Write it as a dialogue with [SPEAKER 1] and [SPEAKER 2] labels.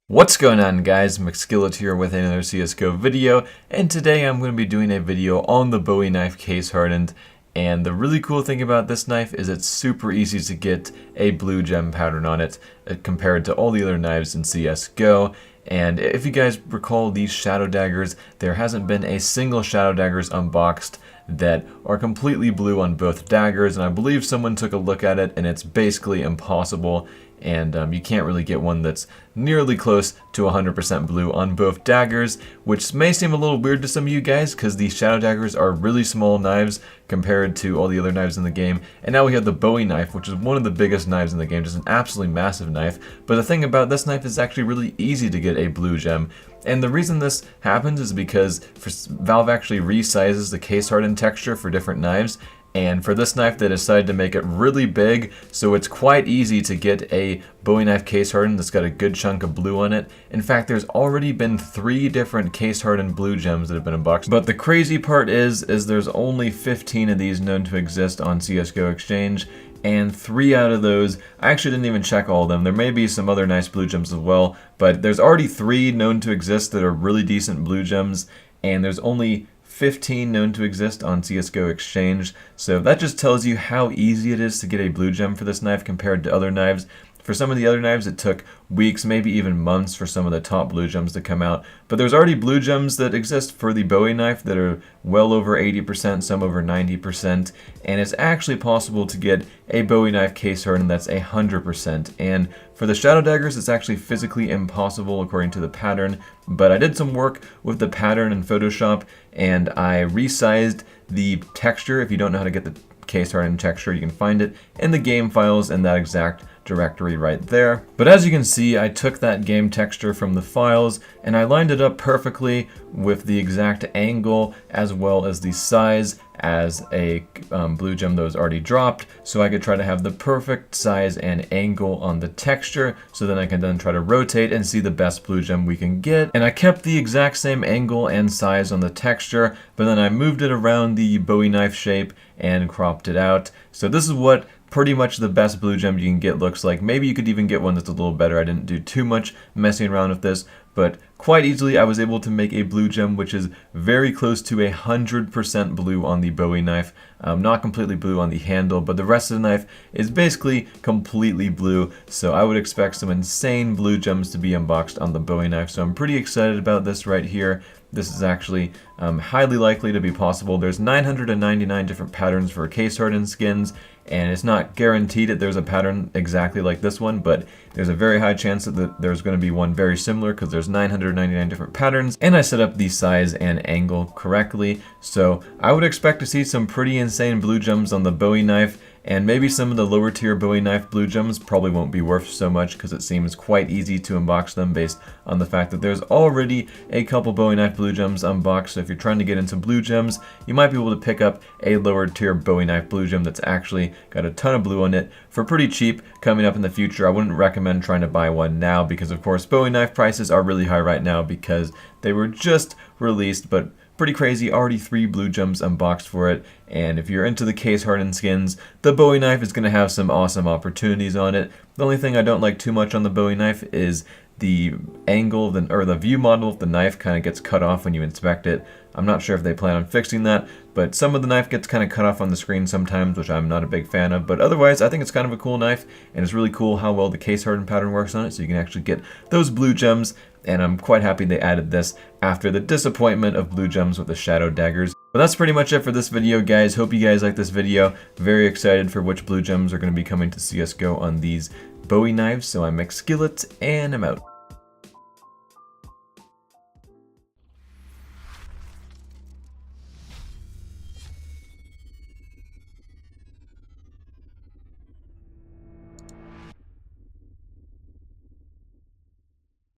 [SPEAKER 1] What's going on, guys? Mcskillet here with another CSGO video, and today I'm going to be doing a video on the Bowie knife case hardened. And the really cool thing about this knife is it's super easy to get a blue gem pattern on it compared to all the other knives in CSGO. And if you guys recall these shadow daggers, there hasn't been a single shadow daggers unboxed that are completely blue on both daggers, and I believe someone took a look at it and it's basically impossible. And you can't really get one that's nearly close to 100% blue on both daggers, which may seem a little weird to some of you guys because the shadow daggers are really small knives compared to all the other knives in the game. And now we have the Bowie knife, which is one of the biggest knives in the game, just an absolutely massive knife. But the thing about this knife is it's actually really easy to get a blue gem. And the reason this happens is because Valve actually resizes the case hardened texture for different knives. And for this knife, they decided to make it really big, so it's quite easy to get a Bowie knife case hardened that's got a good chunk of blue on it. In fact, there's already been 3 different case hardened blue gems that have been unboxed. But the crazy part is there's only 15 of these known to exist on CSGO Exchange, and 3 out of those, I actually didn't even check all of them. There may be some other nice blue gems as well, but there's already 3 known to exist that are really decent blue gems, and there's only 15 known to exist on CSGO Exchange, so that just tells you how easy it is to get a blue gem for this knife compared to other knives. For some of the other knives, it took weeks, maybe even months for some of the top blue gems to come out. But there's already blue gems that exist for the Bowie knife that are well over 80%, some over 90%. And it's actually possible to get a Bowie knife case hardened that's 100%. And for the shadow daggers, it's actually physically impossible according to the pattern. But I did some work with the pattern in Photoshop, and I resized the texture. If you don't know how to get the case hardened texture, you can find it in the game files in that exact directory right there. But as you can see, I took that game texture from the files and I lined it up perfectly with the exact angle as well as the size as a blue gem that was already dropped, so I could try to have the perfect size and angle on the texture, so then I can then try to rotate and see the best blue gem we can get. And I kept the exact same angle and size on the texture, but then I moved it around the Bowie knife shape and cropped it out. So this is what pretty much the best blue gem you can get looks like. Maybe you could even get one that's a little better. I didn't do too much messing around with this, but quite easily I was able to make a blue gem which is very close to 100% blue on the Bowie knife. Not completely blue on the handle, but the rest of the knife is basically completely blue, so I would expect some insane blue gems to be unboxed on the Bowie knife, so I'm pretty excited about this right here. This is actually highly likely to be possible. There's 999 different patterns for case hardened skins, and it's not guaranteed that there's a pattern exactly like this one, but there's a very high chance that there's going to be one very similar because there's 999 different patterns, and I set up the size and angle correctly. So I would expect to see some pretty insane blue gems on the Bowie knife, and maybe some of the lower tier Bowie knife blue gems probably won't be worth so much because it seems quite easy to unbox them based on the fact that there's already a couple Bowie knife blue gems unboxed. So if you're trying to get into blue gems, you might be able to pick up a lower tier Bowie knife blue gem that's actually got a ton of blue on it for pretty cheap coming up in the future. I wouldn't recommend trying to buy one now because of course Bowie knife prices are really high right now because they were just released, but pretty crazy, already 3 blue gems unboxed for it. And if you're into the case hardened skins, the Bowie knife is going to have some awesome opportunities on it. The only thing I don't like too much on the Bowie knife is the angle or the view model of the knife kind of gets cut off when you inspect it. I'm not sure if they plan on fixing that, but some of the knife gets kind of cut off on the screen sometimes, which I'm not a big fan of. But otherwise, I think it's kind of a cool knife, and it's really cool how well the case hardened pattern works on it, so you can actually get those blue gems. And I'm quite happy they added this after the disappointment of blue gems with the shadow daggers. But that's pretty much it for this video, guys. Hope you guys like this video. Very excited for which blue gems are going to be coming to CSGO on these Bowie knives. So I'm Mcskillet, and I'm out.